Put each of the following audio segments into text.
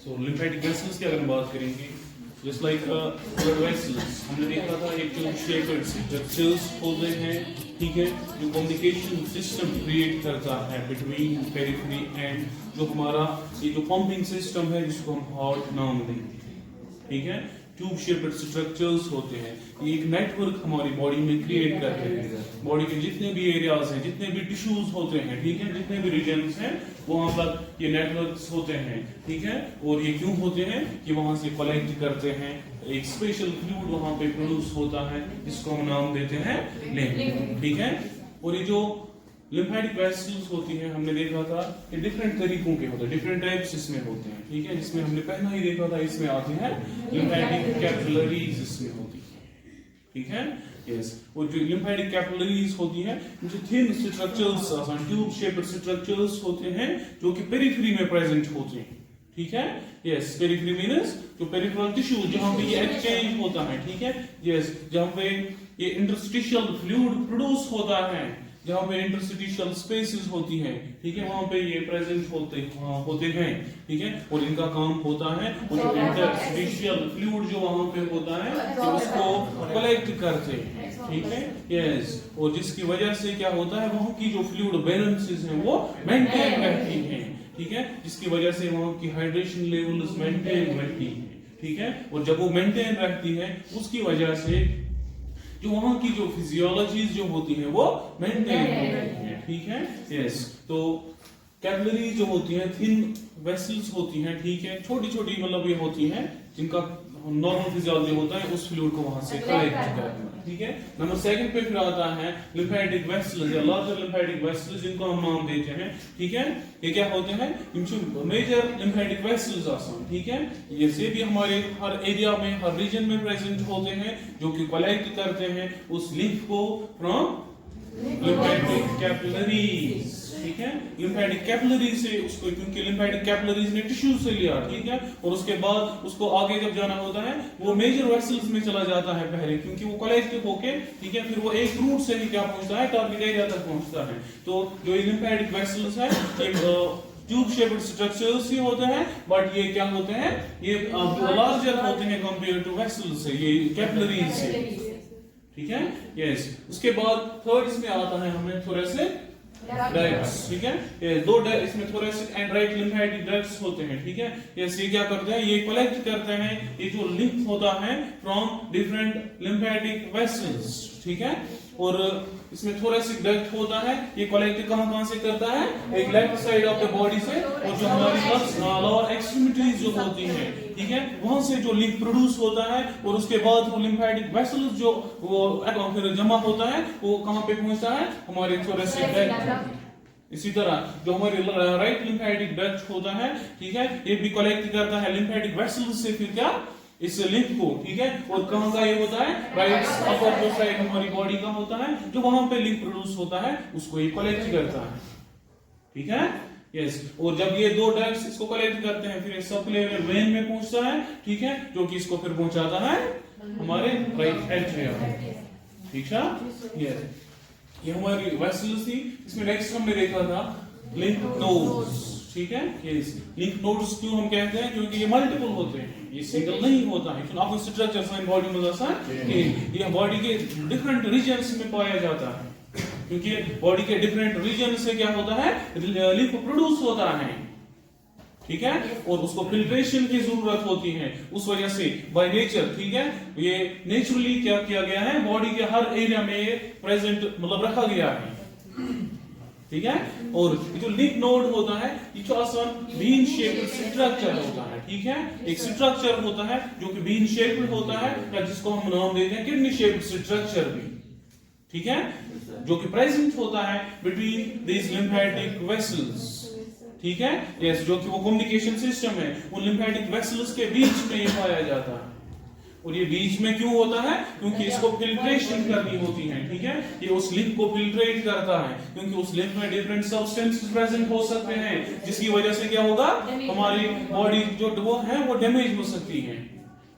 सो lymphatic vessels की अगर हम बात करेंगे, जस्ट लाइक ब्लड वेसल्स, हमने देखा था एक ट्यूब शेप्ड स्ट्रक्चर्स होते हैं, ठीक है, जो कम्युनिकेशन सिस्टम क्रिएट करता है बिटवीन पेरिफेरी एंड जो हमारा ये जो पंपिंग सिस्टम है जिसको हम हार्ट नाम देते हैं, ठीक है। ट्यूब शेप्ड स्ट्रक्चर्स होते हैं, ये एक नेटवर्क हमारी बॉडी में क्रिएट करते हैं। बॉडी के जितने भी एरियाज हैं, जितने भी टिश्यूज होते हैं, ठीक है, जितने भी रीजन्स हैं वहां पर ये नेटवर्क्स होते हैं, ठीक है। और ये क्यों होते हैं कि वहां से कलेक्ट करते हैं, एक स्पेशल फ्लूइड वहां पे प्रोड्यूस होता है जिसको हम नाम देते हैं लिम्फ, ठीक है। और ये जो लिम्फेटिक वेसल्स होती हैं, हमने देखा था कि डिफरेंट तरीकों के होते हैं, डिफरेंट टाइप्स इसमें होते हैं, ठीक है। जिसमें हमने पहला ही देखा था, इसमें आती है लिम्फेटिक कैपिलरीज इसमें होती है, ठीक है, यस। और जो लिम्फेटिक कैपिलरीज होती है, जो thin structures tube shaped structures होते हैं जो कि पेरिफेरी में प्रेजेंट होते हैं, ठीक है, यस। पेरिफेरी मींस जो पेरिफेरल टिश्यू जहां पे ये एक्सचेंज होता है, ठीक है, यस, जहां पे ये इंटरस्टिशियल फ्लूइड प्रोड्यूस होता है, जहां पे इंटरस्टिशियल स्पेसेस होती हैं, ठीक है, वहां पे ये प्रेजेंट होते हैं, ठीक है। और इनका काम होता है वो जो इंटरस्टिशियल फ्लूइड जो वहां पे होता है तो उसको कलेक्ट करते हैं, ठीक है, यस। और जिसकी वजह से क्या होता है, वहां की जो फ्लूइड बैलेंसेस हैं वो मेंटेन रहती हैं, ठीक है, जिसकी वजह से वहां की हाइड्रेशन लेवल्स मेंटेन रहती है, ठीक है। और जब वो मेंटेन रहती है उसकी वजह से जो वहां की जो फिजियोलॉजीज जो होती है वो मेंटेन होती है, ठीक है, यस। तो कैपिलरी जो होती है थिन वेसल्स होती हैं, ठीक है, छोटी छोटी मतलब ये होती हैं जिनका नॉर्मल फिजियोलॉजी होता है उस फ्लूइड को वहां से कलेक्ट करना, ठीक है। नंबर सेकंड पे फिर आता है लिम्फेटिक वेसल्स या लार्जर लिम्फेटिक वेसल्स जिनको हम नाम देते हैं, ठीक है। ये क्या होते हैं, मेजर लिम्फेटिक वेसल्स आसान, ठीक है, ये से भी हमारे हर एरिया में हर रीजन में प्रेजेंट होते हैं जो कि कलेक्ट करते हैं उस लिम्फ को फ्रॉम लिम्फेटिक कैपिलरीज, ठीक है। लिम्फेटिक कैपिलरी से उसको, क्योंकि लिम्फेटिक कैपिलरीज ने टिश्यू से लिया, ठीक है, और उसके बाद उसको आगे जब जाना होता है वो मेजर वेसल्स में चला जाता है पहले, क्योंकि वो कलेक्ट होके, ठीक है, फिर वो एक रूट से ही क्या पहुंचता है, टारगेट एरिया तक पहुंचता है। तो जो लिम्फेटिक वेसल्स है ट्यूब शेप्ड स्ट्रक्चर्स ही होते हैं, बट ये क्या होते हैं, ये लार्जर होते हैं कंपेयर टू वेसल्स से, ये कैपिलरीज से, ठीक है, यस। उसके बाद थर्ड इसमें आता है हमें थोड़े से डक्ट्स, ठीक है, ये दो इसमें thoracic and right lymphatic ducts होते हैं, ठीक है। ये क्या करते हैं, ये कलेक्ट करते हैं ये जो लिम्फ होता है फ्रॉम डिफरेंट लिम्फेटिक वेसल्स, ठीक है। और इसमें थोरेसिक डक्ट होता है, ये कलेक्ट कहां से करता है, एक left side of the body से, और जो हमारी लोअर एक्सट्रीमिटीज जो होती हैं, ठीक है, वहां से जो लिम्फ प्रोड्यूस होता है और उसके बाद वो लिम्फेटिक वेसल्स जो वो फिर जमा होता है वो कहां पे पहुंचता है, हमारे थोरेसिक डक्ट। इसी तरह जो हमारे राइट लिम्फेटिक डक्ट होता है, ठीक है, ये भी कलेक्ट करता है लिम्फेटिक वेसल्स से, फिर क्या इस लिम्फ को, ठीक है। और कहां का ये होता है, राइट अपर जो साइड हमारी बॉडी का होता है, जो वहां पे लिम्फ प्रोड्यूस होता है उसको ये कलेक्ट करता है, ठीक है, यस। और जब ये दो डक्ट्स इसको कलेक्ट करते हैं फिर सबक्लेवियर वेन में पहुंचता है, ठीक है, जो कि इसको फिर पहुंचाता है हमारे राइट एट्रियम, ठीक है, यस। ये हमारी वेसल्स थी। इसमें नेक्स्ट हमने देखा था लिम्फ नोड्स, ठीक है, यस। लिम्फ नोड्स क्यों हम कहते हैं, क्योंकि ये मल्टीपल होते हैं, ये सिंगल नहीं होता है। आप स्ट्रक्चर साइन बॉडी में ये बॉडी के डिफरेंट रीजन्स में पाया जाता है, क्योंकि बॉडी के डिफरेंट रीजन से क्या होता है, लिम्फ प्रोड्यूस होता है, ठीक है, और उसको फिल्ट्रेशन की जरूरत होती है, उस वजह से बाय नेचर, ठीक है, ये नेचुरली क्या किया गया है, बॉडी के हर एरिया में ये प्रेजेंट मतलब रखा गया है, ठीक है। और जो लिम्फ नोड होता है ये जो आसान बीन शेप्ड स्ट्रक्चर होता है, ठीक है, एक स्ट्रक्चर होता है जो कि बीन शेप्ड होता है, या जिसको हम नाम देते हैं किडनी शेप्ड स्ट्रक्चर भी, ठीक है, जो कि प्रेजेंट होता है बिटवीन दिस लिम्फेटिक वेसल्स, ठीक है, यस। जो कि वो कम्युनिकेशन सिस्टम है उन लिम्फेटिक वेसल्स के बीच में ये पाया जाता है। और ये बीच में क्यों होता है, क्योंकि इसको फिल्ट्रेशन करनी होती है, ठीक है, ये उस लिम्फ को फिल्ट्रेट करता है, क्योंकि उस लिम्फ में डिफरेंट सब्सटेंसेस प्रेजेंट हो सकते हैं जिसकी वजह से क्या होगा, हमारी बॉडी जो वो है वो डैमेज हो सकती है,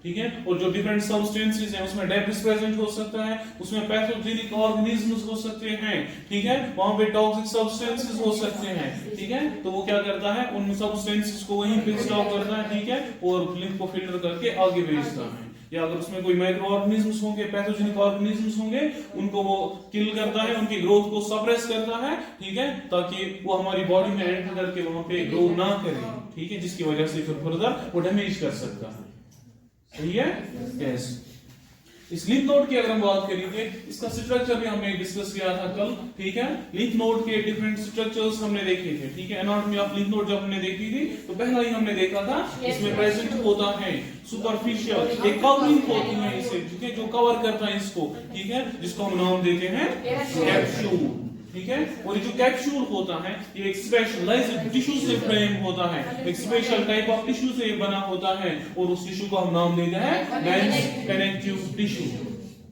ठीक है। और जो डिफरेंट सब्सटेंसेस हैं उसमें डेब्रिस प्रेजेंट हो सकता है, उसमें पैथोजेनिक ऑर्गेनिजम्स हो सकते हैं, ठीक है, वहां पे टॉक्सिक सब्सटेंसेस हो सकते हैं, ठीक है। तो वो क्या करता है, उन सब्सटेंसेस को वहीं पे स्टॉप करता है, ठीक है, और लिम्फ को फिल्टर करके आगे भेजता है। या अगर उसमें कोई माइक्रो ऑर्गेनिजम्स होंगे, पैथोजेनिक ऑर्गेनिजम्स होंगे, उनको वो किल करता है, उनकी ग्रोथ को सप्रेस करता है, ठीक है, ताकि वो हमारी बॉडी में एंटर करके वहां पे ग्रो ना करे, ठीक है, जिसकी वजह से फिर फर्दर वो डैमेज कर सकता है। सही है, यस। इस लिंफ नोड की अगर हम बात करेंगे, इसका स्ट्रक्चर भी हमने डिस्कस किया था कल, ठीक है। लिंफ नोड के डिफरेंट स्ट्रक्चर्स हमने देखे थे, ठीक है। एनाटॉमी ऑफ लिंफ नोड जब हमने देखी थी तो पहला ही हमने देखा था, इसमें प्रेजेंट होता है सुपरफिशियल एक कवरिंग होती है इसे, ठीक है, जो कवर करता है इसको, ठीक है, जिसको हम नाम देते हैं कैप्सूल, ठीक है। और ये जो कैप्सूल होता है ये एक स्पेशलाइज्ड टिश्यू से फ्रेम होता है, एक स्पेशल टाइप ऑफ टिश्यू से बना होता है, और उस टिश्यू को हम नाम देते हैं डेंस कनेक्टिव टिश्यू,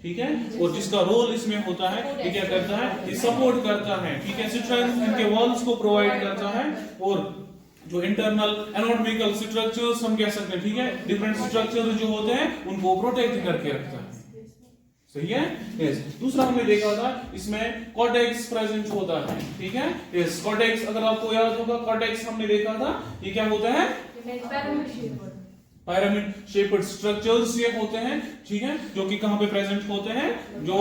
ठीक है। और जिसका रोल इसमें होता है, ये क्या करता है, ये सपोर्ट करता है, ठीक है, स्ट्रेंथ इनके वॉल्स को प्रोवाइड करता है, और जो इंटरनल एनाटॉमिकल स्ट्रक्चर्स हम कह सकते हैं, ठीक है, डिफरेंट स्ट्रक्चर्स जो होते हैं उनको प्रोटेक्ट करके रखता है। सही है, यस। दूसरा हमने देखा था इसमें कॉर्टेक्स प्रेजेंट होता है, ठीक है, यस। कॉर्टेक्स अगर आपको याद होगा, कॉर्टेक्स हमने देखा था, ये क्या होता है, पिरामिड शेप्ड स्ट्रक्चर्स ये होते हैं, ठीक है, जो कि कहां पे प्रेजेंट होते हैं, जो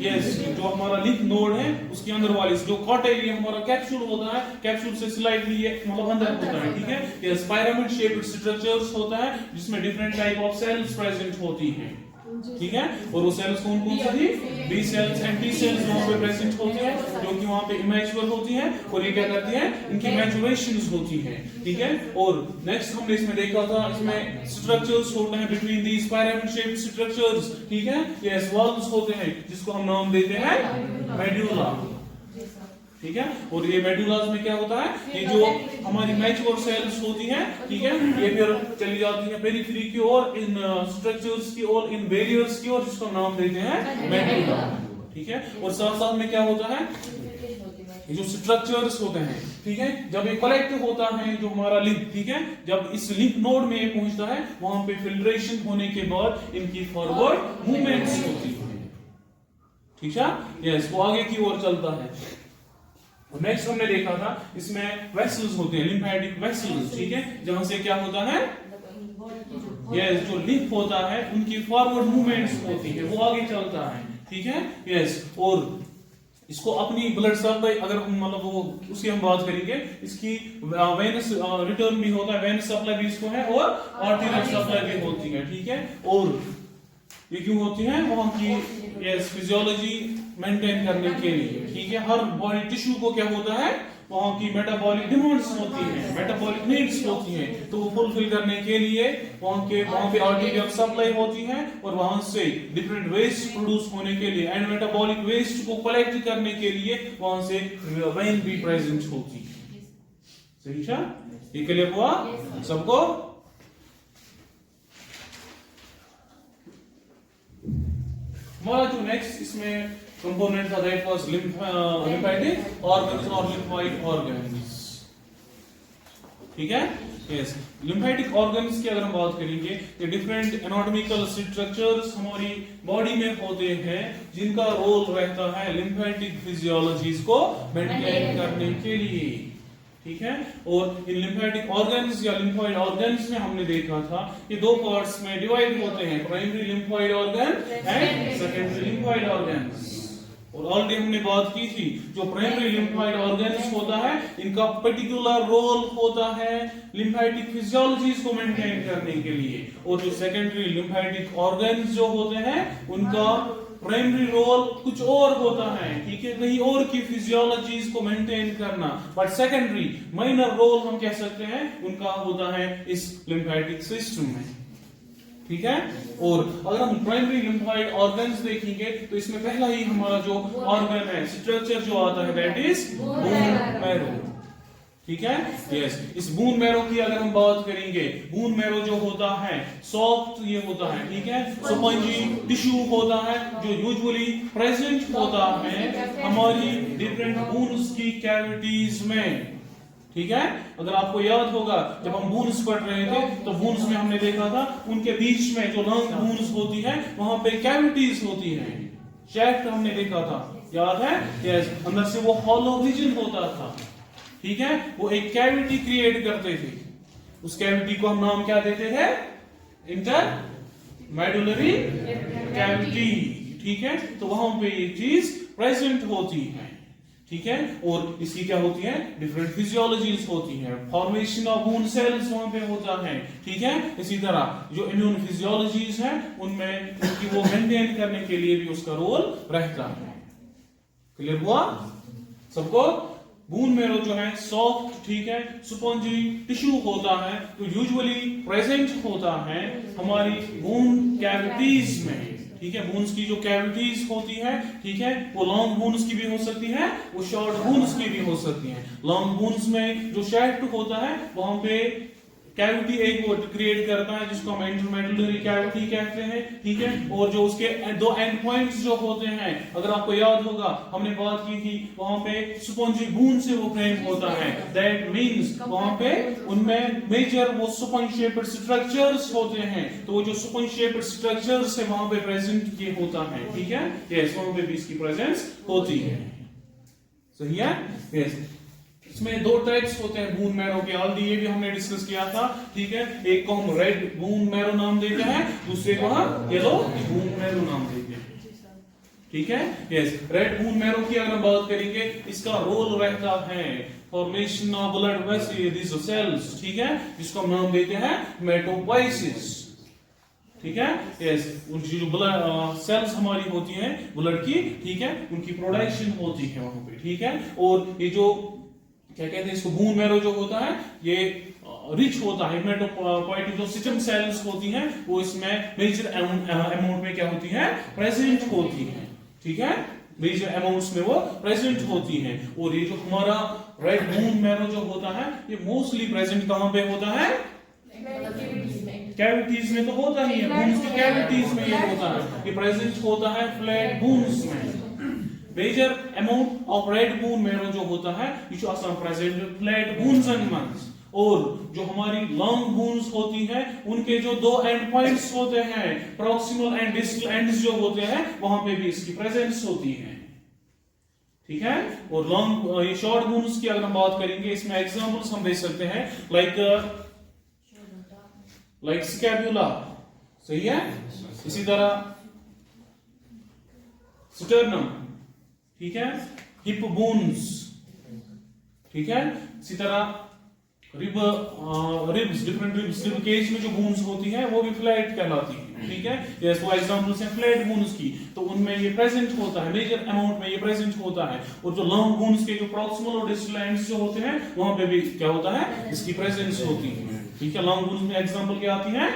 यस जो हमारा लिंफ नोड है उसके अंदर वाली जो कॉर्टेक्स ये हमारा कैप्सूल होता है, कैप्सूल से स्लाइटली ये मतलब अंदर होता है, ठीक है, यस। पिरामिड शेप्ड स्ट्रक्चर्स होता है जिसमें different type of sales present होती हैं, ठीक है। और वो सेल्स कौन कौन सी थी, B cells and T cells वहां पे प्रेजेंट होती है, जो कि वहां पे इमैच्योर होती है, और ये क्या करती है, इनकी मैच्योरेशंस होती है, ठीक है। और नेक्स्ट हमने इसमें देखा था, इसमें स्ट्रक्चर्स होते हैं between these pyramid shaped structures, ठीक है, यस, वॉल्स होते हैं जिसको हम नाम देते हैं मेडुला, ठीक है। और ये मेडुलास में क्या होता है, ये जो हमारी मैच्योर सेल्स होती हैं, ठीक है, ये फिर चली जाती है पेरिफेरी की ओर, इन स्ट्रक्चर्स की ओर, इन बैरियर्स की ओर, जिसको नाम देते हैं मेडुला, ठीक है। और साथ साथ में क्या होता है, ये जो स्ट्रक्चर्स होते हैं, ठीक है, जब ये कलेक्ट होता है जो हमारा लिंफ, ठीक है, जब इस लिंफ नोड में ये पहुंचता है, वहां पे फिल्ट्रेशन होने के बाद इनकी फॉरवर्ड मूवमेंट्स होती है, ठीक है, यस, वो आगे की ओर चलता है। नेक्स्ट हमने देखा था इसमें वेसल्स होते हैं, लिम्फेटिक वेसल्स, ठीक है, जहां से क्या होता है, यस, जो लिम्फ होता है उनकी फॉरवर्ड मूवमेंट्स होती है, वो आगे चलता है, ठीक है, यस। और इसको अपनी ब्लड सप्लाई अगर मतलब वो उसकी हम बात करेंगे, इसकी वेनस रिटर्न भी होता है, वेनस सप्लाई भी इसको है, और आर्टेरियल सप्लाई भी होती है, ठीक है। और ये क्यों होती है, वहां की यस फिजियोलॉजी मेंटेन करने के लिए, ठीक है। हर बॉडी टिश्यू को क्या होता है, वहां की मेटाबॉलिक डिमांड्स होती हैं, मेटाबॉलिक नीड्स होती हैं, तो वो फुलफिल करने के लिए वहां पे आर्टेरियल सप्लाई होती है, और वहां से डिफरेंट वेस्ट प्रोड्यूस होने के लिए एंड मेटाबॉलिक वेस्ट को कलेक्ट करने के लिए वहां से वेन भी प्रेजेंट होती है। सही है, ये क्लियर हुआ सबको। हमारा जो नेक्स्ट इसमें कंपोनेंट था दैट वाज लिम्फेटिक ऑर्गन्स और लिम्फोइड ऑर्गन्स, ठीक है, यस। लिम्फेटिक ऑर्गन्स की अगर हम बात करेंगे, ये डिफरेंट एनाटॉमिकल स्ट्रक्चर्स हमारी बॉडी में होते हैं जिनका रोल रहता है लिम्फेटिक फिजियोलॉजीज को मेंटेन करने के लिए, ठीक है। और इन लिम्फेटिक ऑर्गन्स या लिम्फोइड ऑर्गन्स में हमने देखा था ये दो पार्ट्स में डिवाइड होते हैं, primary lymphoid organ and secondary lymphoid organs. और ऑलरेडी हमने बात की थी, जो प्राइमरी लिम्फोइड ऑर्गन्स होता है इनका पर्टिकुलर रोल होता है लिम्फेटिक फिजियोलॉजीज को मेंटेन करने के लिए, और जो सेकेंडरी लिम्फेटिक ऑर्गन्स जो होते हैं उनका प्राइमरी रोल कुछ और होता है, ठीक है, कहीं और की फिजियोलॉजीज को मेंटेन करना, बट सेकेंडरी माइनर रोल हम कह सकते हैं उनका होता है इस लिम्फेटिक सिस्टम में, ठीक है। और अगर हम प्राइमरी लिम्फोइड ऑर्गन्स देखेंगे तो इसमें पहला ही हमारा जो ऑर्गन है, स्ट्रक्चर जो आता है दैट इज बोन मैरो, ठीक है, यस। इस बून मैरो की अगर हम बात करेंगे, बून मैरो जो होता है सॉफ्ट ये होता है, ठीक है, स्पंजी टिश्यू होता है जो यूजुअली प्रेजेंट होता है हमारी डिफरेंट बोन्स की कैविटीज में, ठीक है। अगर आपको याद होगा जब हम बोन्स पढ़ रहे थे तो बोन्स में हमने देखा था उनके बीच में जो लॉन्ग बोन्स होती है वहां पे कैविटीज होती है, शैफ्ट हमने देखा था, याद है? यस, अंदर से वो हॉलो रीजन होता था, ठीक है। वो एक कैविटी क्रिएट करते थे, उस कैविटी को हम नाम क्या देते थे? इंटरमेडुलरी कैविटी, ठीक है। तो वहां पे ये चीज प्रेजेंट होती है, ठीक है। और इसकी क्या होती है? डिफरेंट फिजियोलॉजीज होती है, फॉर्मेशन ऑफ बोन सेल्स वहां पे होता है, ठीक है। इसी तरह जो इम्यून फिजियोलॉजीज है उनमें उनकी वो मेंटेन करने के लिए भी उसका रोल रहता है। क्लियर हुआ सबको? बोन मैरो जो है सॉफ्ट, ठीक है, स्पंजी टिश्यू होता है जो यूजुअली प्रेजेंट होता है हमारी बोन कैविटीज में, ठीक है। बोन्स की जो कैविटीज होती है, ठीक है, वो लॉन्ग बोन्स की भी हो सकती है, वो शॉर्ट बोन्स की भी हो सकती है। लॉन्ग बोन्स में जो शैफ्ट होता है वहां पे कैविटी एक वो क्रिएट करता है जिसको हम इंटरमेडुलरी कैविटी कहते हैं, ठीक है। और जो उसके दो एंड पॉइंट्स जो होते हैं, अगर आपको याद होगा हमने बात की थी, वहां पे स्पंजी बोन से वो फ्रेम होता है, दैट मींस वहां पे उनमें मेजर वो स्पंज शेप्ड स्ट्रक्चर्स होते हैं, तो वो जो स्पंज शेप्ड स्ट्रक्चर्स है वहां पे प्रेजेंट ये होता है, ठीक है। यस, वहां पे भी इसकी प्रेजेंस होती है, सही है। यस, इसमें दो टाइप्स होते हैं बोन मैरो के, ऑलरेडी ये भी हमने डिस्कस किया था, ठीक है। एक को हम रेड बोन मैरो नाम देते हैं, दूसरे को हम येलो बोन मैरो नाम देते हैं, ठीक है। यस, रेड बोन मैरो की अगर हम बात करेंगे, इसका रोल रहता है formation of blood vessels cells, ठीक है, जिसको हम नाम देते हैं हेमेटोपोइसिस, ठीक है। यस, उनकी जो ब्लड सेल्स हमारी होती हैं ब्लड की, ठीक है, उनकी प्रोडक्शन होती है वहां पे, ठीक है। और ये जो क्या कहते हैं इसको, बोन मैरो जो होता है ये रिच होता है, हेमेटोपोइटिक जो सिस्टम सेल्स होती हैं वो इसमें मेजर अमाउंट में क्या होती है? प्रेजेंट होती है, ठीक है। मेजर अमाउंट्स में वो प्रेजेंट होती हैं। और ये जो हमारा रेड बोन मैरो जो होता है ये मोस्टली प्रेजेंट कहां पे होता है? कैविटीज में तो होता ही है, बोन्स की कैविटीज में ये होता है, ये प्रेजेंट होता है फ्लैट बोन्स में। Major amount of red bone marrow जो होता है ये जो आसान प्रेजेंट फ्लैट बोन्स एंड मंस, और जो हमारी लॉन्ग बोन्स होती हैं उनके जो दो एंड पॉइंट्स होते हैं, प्रॉक्सिमल एंड डिस्टल एंड्स जो होते हैं वहां पे भी इसकी प्रेजेंस होती है, ठीक है। और लॉन्ग ये शॉर्ट बोन्स की अगर हम बात करेंगे, इसमें एग्जांपल्स हम दे सकते हैं लाइक स्कैपुला, सही है। इसी तरह स्टर्नम, ठीक है, हिप बोन्स, ठीक है। इसी तरह ribs, different ribs, rib cage में जो बोन्स होती है वो भी फ्लैट कहलाती है, ठीक है। जैसे वो एग्जांपल्स हैं फ्लैट बोन्स की, तो उनमें ये प्रेजेंट होता है, मेजर अमाउंट में ये प्रेजेंट होता है। और जो लॉन्ग बोन्स के जो प्रॉक्सिमल और डिस्टल एंड्स जो होते हैं वहां पे भी क्या होता है? इसकी प्रेजेंस होती है, ठीक है। लॉन्ग बोन्स में एग्जांपल क्या आती है?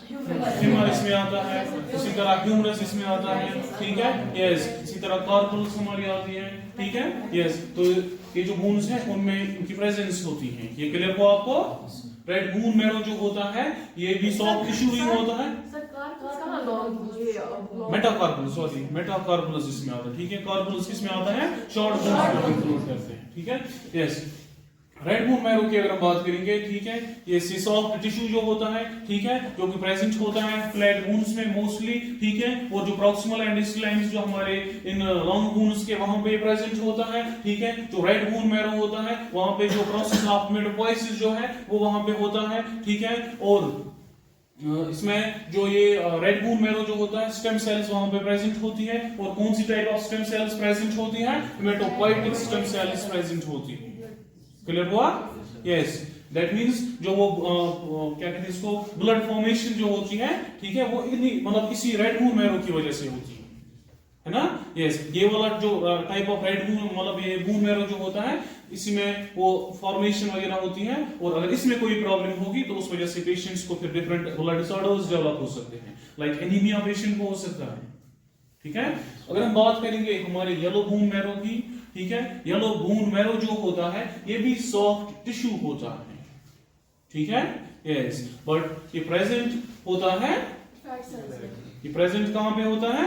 फीमर इसमें आता है, इसी तरह ह्यूमरस इसमें आता है, ठीक है। यस, इसी तरह कार्पल्स हमारी आती है, ठीक है। यस, तो ये जो बोन्स हैं उनमें इनकी प्रेजेंस होती है। ये क्लियर हुआ आपको? रेड बोन मैरो जो होता है ये भी सॉफ्ट टिश्यू ही होता है, मेटाकार्पल, सॉरी मेटाकार्पल्स इसमें आता है, ठीक है। कार्पल्स किसमें आता है? शॉर्ट बोन्स में इंक्लूड करते हैं, ठीक है। यस, रेड बोन मैरो की अगर हम बात करेंगे, ठीक है, ये सॉफ्ट टिश्यू जो होता है, ठीक है, जो कि प्रेजेंट होता है फ्लैट बोन्स में मोस्टली, ठीक है। और जो प्रॉक्सिमल एंड डिस्टल एंड्स जो हमारे इन लॉन्ग बोन्स के वहां पे प्रेजेंट होता है, ठीक है। जो रेड बोन मैरो होता है वहां पे जो प्रोसेस ऑफ मेटापोइसिस जो है वो वहां पे होता है, ठीक है। और इसमें जो ये रेड बोन मैरो जो होता है स्टेम सेल्स वहां पे प्रेजेंट होती है। और कौन सी type of stem cells present होती है? हेमेटोपोइटिक स्टेम सेल्स प्रेजेंट होती है, क्लियर हुआ? यस, दैट मींस जो वो क्या कहते हैं इसको, ब्लड फॉर्मेशन जो होती है, ठीक है, वो मतलब इसी रेड बोन मैरो की वजह से होती है ना। यस, ये वाला जो टाइप ऑफ रेड बोन मतलब ये बोन मैरो जो होता है इसी में वो फॉर्मेशन वगैरह होती है। और अगर इसमें कोई प्रॉब्लम होगी तो उस वजह से पेशेंट्स को फिर डिफरेंट ब्लड डिसऑर्डर्स डेवलप हो सकते हैं, लाइक एनीमिया पेशेंट को हो सकता है, ठीक है। अगर हम बात करेंगे हमारे येलो बोन मैरो की, ठीक है, येलो बोन मैरो जो होता है ये भी सॉफ्ट टिश्यू होता है, ठीक है। यस, बट ये प्रेजेंट होता है, ये प्रेजेंट कहां पे होता है?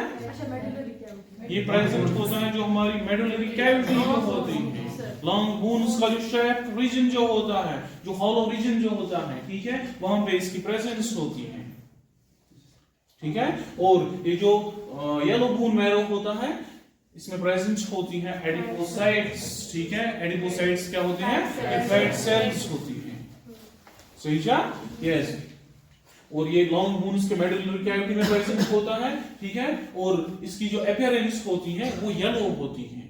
ये प्रेजेंट होता है जो हमारी मेडुलरी कैविटी जो होती है, लॉन्ग बोन्स का जो शेफ्ट रीजन जो होता है, जो हॉलो रीजन जो होता है, ठीक है, वहां पे इसकी प्रेजेंस होती है, ठीक है। और ये जो येलो बोन मैरो होता है, इसमें प्रेजेंस होती है एडिपोसाइट्स, ठीक है। एडिपोसाइट्स क्या होती हैं? ये फैट सेल्स होती हैं, सही क्या? यस। और ये लॉन्ग बोन्स के मेडुलरी कैविटी में प्रेजेंट होता है, ठीक है। और इसकी जो अपीयरेंस होती है वो येलो होती है,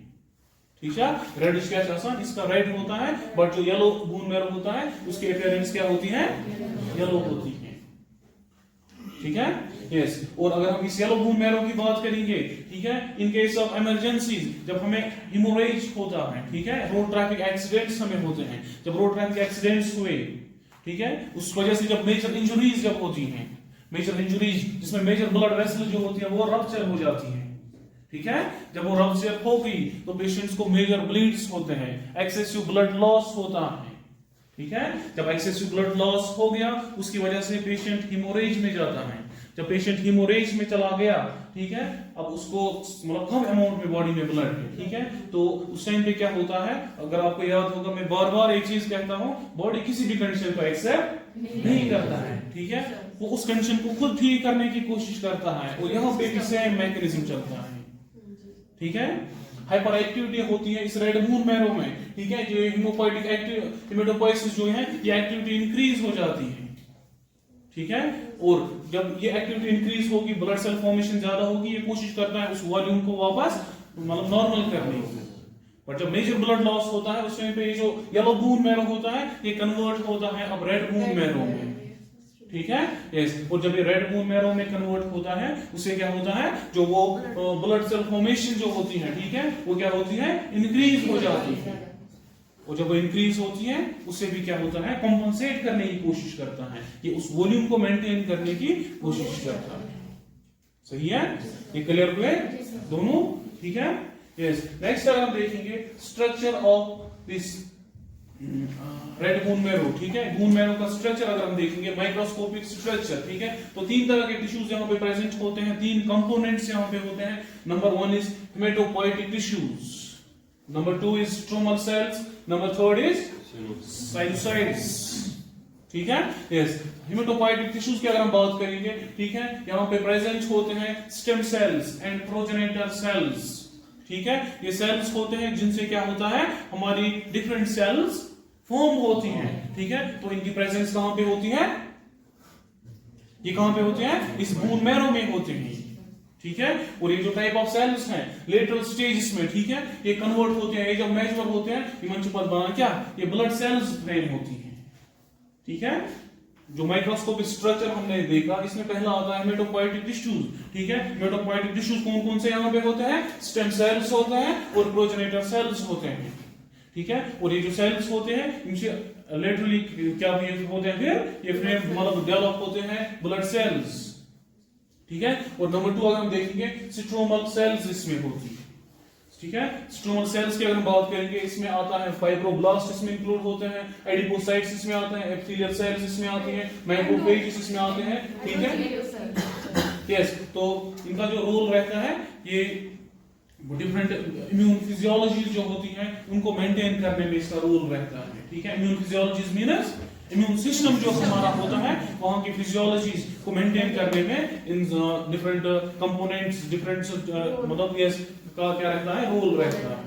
ठीक है। रेडिश कैच आसान इसका रेड होता है, बट जो येलो बोन मैरो होता है उसकी अपीयरेंस क्या होती है? येलो होती है, ठीक है। यस। और अगर हम इस येलो बोन मैरो की बात करेंगे, ठीक है, इन केस ऑफ इमरजेंसीज, जब हमें हेमोरेज होता है, ठीक है, रोड ट्रैफिक एक्सीडेंट्स हमें होते हैं, जब रोड ट्रैफिक एक्सीडेंट्स हुए, ठीक है, उस वजह से जब मेजर इंजुरीज जब होती हैं, मेजर इंजुरीज जिसमें मेजर ब्लड वेसल जो होती है वो रप्चर हो जाती है, ठीक है। जब वो रप्चर हो गई तो पेशेंट्स को मेजर ब्लीड्स होते हैं, एक्सेसिव ब्लड लॉस होता है, ठीक है। जब एक्सेसिव ब्लड लॉस हो गया उसकी वजह से पेशेंट हेमोरेज में जाता है। जब पेशेंट हेमोरेज में चला गया, ठीक है, अब उसको मतलब कम अमाउंट में बॉडी में ब्लड है, ठीक है, तो उस टाइम पे क्या होता है, अगर आपको याद होगा मैं बार बार एक चीज कहता हूं, बॉडी किसी भी कंडीशन को एक्सेप्ट नहीं करता है, ठीक है, वो उस कंडीशन को खुद ठीक करने की कोशिश करता है, और यहाँ पे भी सेम मैकेनिज्म चलता है, ठीक है। हाइपर एक्टिविटी होती है इस रेड बोन मैरो में, ठीक है, जो हेमोपोइटिक हेमेटोपोइसिस जो है ये एक्टिविटी इंक्रीज हो जाती है, ठीक है। और जब ये एक्टिविटी इंक्रीज होगी, ब्लड सेल फॉर्मेशन ज्यादा होगी, ये कोशिश करता है उस वॉल्यूम को वापस मतलब नॉर्मल करने की। बट जब मेजर ब्लड लॉस होता है उस टाइम पे ये जो येलो बोन मैरो होता है ये कन्वर्ट होता है अब रेड बोन मैरो में, ठीक है। यस। और जब ये रेड बोन मैरो में कन्वर्ट होता है उससे क्या होता है, जो वो ब्लड सेल फॉर्मेशन जो होती है, ठीक है, वो क्या होती है? इंक्रीज हो जाती है। और जब वो इंक्रीज होती है उससे भी क्या होता है? कॉम्पनसेट करने की कोशिश करता है, ये उस वॉल्यूम को मेंटेन करने की कोशिश करता है, सही है। ये क्लियर हुए दोनों, ठीक है। यस। नेक्स्ट अगर हम देखेंगे structure of this red bone marrow, ठीक है, बोन मैरो का स्ट्रक्चर अगर हम देखेंगे, माइक्रोस्कोपिक स्ट्रक्चर, ठीक है, तो तीन तरह के टिश्यूज यहाँ पे प्रेजेंट होते हैं, तीन कंपोनेंट्स यहाँ पे होते हैं। Number 1 is haematopoietic tissues, number 2 is stromal cells, number 3 is sinusoids, ठीक है। यस। हेमेटोपोइटिक टिश्यूज की अगर हम बात करेंगे, ठीक है, यहाँ पे प्रेजेंट होते हैं stem cells and progenitor cells, ठीक है। ये सेल्स होते हैं जिनसे क्या होता है, हमारी डिफरेंट सेल्स फॉर्म होती हैं, ठीक है। तो इनकी प्रेजेंस कहां पे होती है? ये कहां पे होते हैं? इस बोन मैरो में होते हैं, ठीक है। और ये जो टाइप ऑफ सेल्स हैं लेटरल स्टेजेस में, ठीक है, ये कन्वर्ट होते हैं, ये जब मैच्योर होते हैं ये मंचपत बना क्या, ये ब्लड सेल्स फ्रेम होती हैं, ठीक है। जो माइक्रोस्कोपिक स्ट्रक्चर हमने देखा इसमें पहला आता है हेमेटोपोइटिक टिश्यूज, ठीक है। हेमेटोपोइटिक टिश्यूज कौन कौन से यहाँ पे होते हैं? स्टेम सेल्स होते हैं और प्रोजेनेटर सेल्स होते हैं, ठीक है। और ये जो सेल्स होते हैं इनसे लेटरली क्या होते हैं, फिर ये फ्रेम मतलब डेवलप होते हैं ब्लड सेल्स, ठीक है। और नंबर 2 अगर हम देखेंगे स्ट्रोमल सेल्स इसमें होती है, ठीक है। स्ट्रोमल सेल्स की अगर हम बात करेंगे इसमें आता है फाइब्रोब्लास्ट, इसमें इंक्लूड होते हैं, एडिपोसाइट्स इसमें आते हैं, एपिथेलियल सेल्स इसमें आती हैं, मैक्रोफेजेस इसमें आते हैं, ठीक है। यस। तो इनका जो रोल रहता है ये डिफरेंट इम्यून फिजियोलॉजी जो होती है उनको मेंटेन करने में इसका रोल रहता है, ठीक है। Immune physiology means immune system जो हमारा होता है वहां की फिजियोलॉजीज को मेंटेन करने में इन डिफरेंट कंपोनेंट्स डिफरेंट मतलब यस का क्या रहता है, रोल रहता है,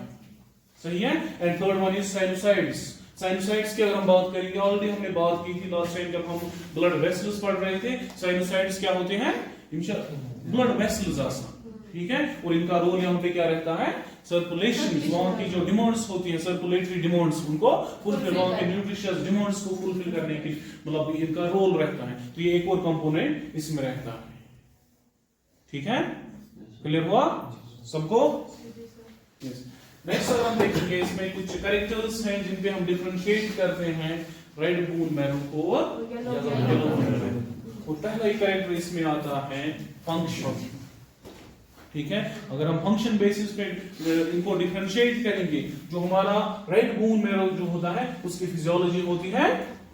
सही है। And third one is sinusoids. Sinusoids की अगर हम बात करेंगे, ऑलरेडी हमने बात की थी लास्ट टाइम जब हम ब्लड वेसल्स पढ़ रहे थे। साइनोसाइड्स क्या होते हैं? ब्लड वेसल्स आसान, ठीक है। और इनका रोल यहाँ पे क्या रहता है? सर्कुलेशन, वहां की जो डिमांड्स होती है सर्कुलेटरी डिमांड्स उनको फुलफिल, वहां के न्यूट्रिशियस डिमांड्स को फुलफिल करने की मतलब इनका रोल रहता है। तो ये एक और कंपोनेंट इसमें रहता है, ठीक है। क्लियर हुआ सबको? यस। नेक्स्ट अगर हम देखेंगे इसमें कुछ कैरेक्टर्स हैं जिन पे हम डिफरेंशिएट करते हैं रेड बोन मैरो को और येलो बोन मैरो। और पहला ही कैरेक्टर इसमें आता है फंक्शन, ठीक है। अगर हम फंक्शन बेसिस पे इनको डिफरेंशिएट करेंगे, जो हमारा रेड बोन मैरो जो होता है उसकी फिजियोलॉजी होती है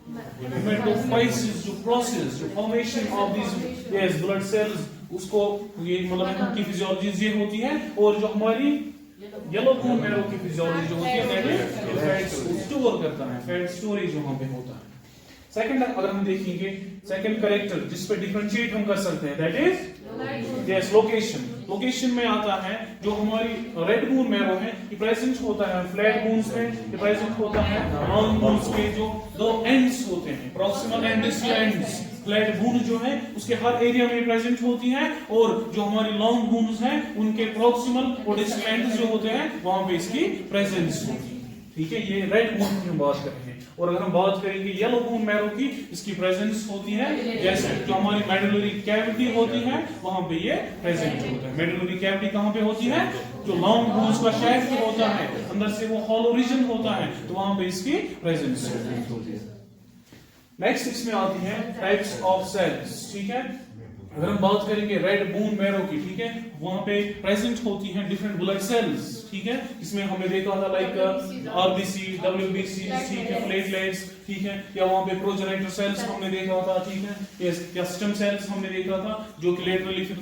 हेमेटोपोइसिस, जो प्रोसेस जो formation of this yes blood cells, उसको ये मतलब इनकी फिजियोलॉजी ये होती है। और जो हमारी येलो बोन मैरो की फिजियोलॉजी जो होती है दैट इज फैट्स को स्टोर करता है, फैट स्टोरेज वहां पे होता है। सेकंड अगर हम देखेंगे सेकंड कैरेक्टर जिस पे डिफरेंशिएट हम कर सकते हैं that is yes location. Location में आता है जो हमारी रेड बोन मैरो है ये प्रेजेंट होता है फ्लैट बोन्स में, ये प्रेजेंट होता है लॉन्ग बोन्स के जो दो एंड्स होते हैं proximal and distal ends. Flat bone जो है उसके हर एरिया में प्रेजेंट होती है और जो हमारी लॉन्ग बोन्स हैं उनके प्रॉक्सिमल और डिस्टल एंड्स जो होते हैं वहां पे इसकी प्रेजेंस होती है। ठीक है, ये रेड बोन की हम बात कर रहे हैं। और अगर हम बात करेंगे येलो बोन मैरो की, इसकी प्रेजेंस होती है जैसे जो हमारी मेडुलरी कैविटी होती है वहां पे ये प्रेजेंट होता है। मेडुलरी कैविटी कहां पे होती है? जो लॉन्ग बोन्स का शेफ होता है अंदर से वो हॉलो रीजन होता है तो वहां पे इसकी प्रेजेंस होती है। नेक्स्ट इसमें आती है टाइप्स ऑफ सेल्स। ठीक है, अगर हम बात करेंगे रेड बोन मैरो की, ठीक है, वहां पे प्रेजेंट होती हैं डिफरेंट ब्लड सेल्स। ठीक है, इसमें हमने देखा था लाइक आरबीसी, डब्ल्यूबीसी, ठीक है, प्लेटलेट्स, ठीक है, या वहां पे प्रोजेनेटर सेल्स हमने देखा था। ठीक है, या स्टेम सेल्स हमने देखा था जो कि लेटरली फिर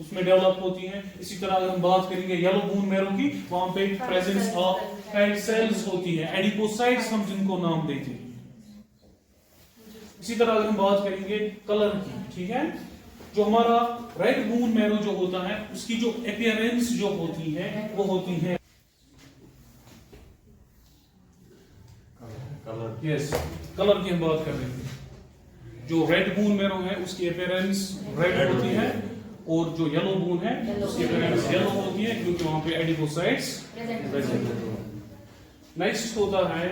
उसमें डेवलप होती हैं। इसी तरह अगर हम बात करेंगे येलो बोन मैरो की, वहां पे प्रेजेंस ऑफ फैट सेल्स होती है, एडिपोसाइट्स हम जिनको नाम देते हैं। इसी तरह अगर हम बात करेंगे कलर की, ठीक है, जो हमारा रेड बोन मैरो जो होता है उसकी जो अपीयरेंस जो होती है वो होती है कलर। यस, कलर की हम बात कर रहे हैं। जो रेड बोन मैरो है उसकी अपीयरेंस रेड होती है और जो येलो बोन है उसकी अपीयरेंस येलो होती है क्योंकि वहां पे एडिपोसाइट्स प्रेजेंट होते हैं। नेक्स्ट होता है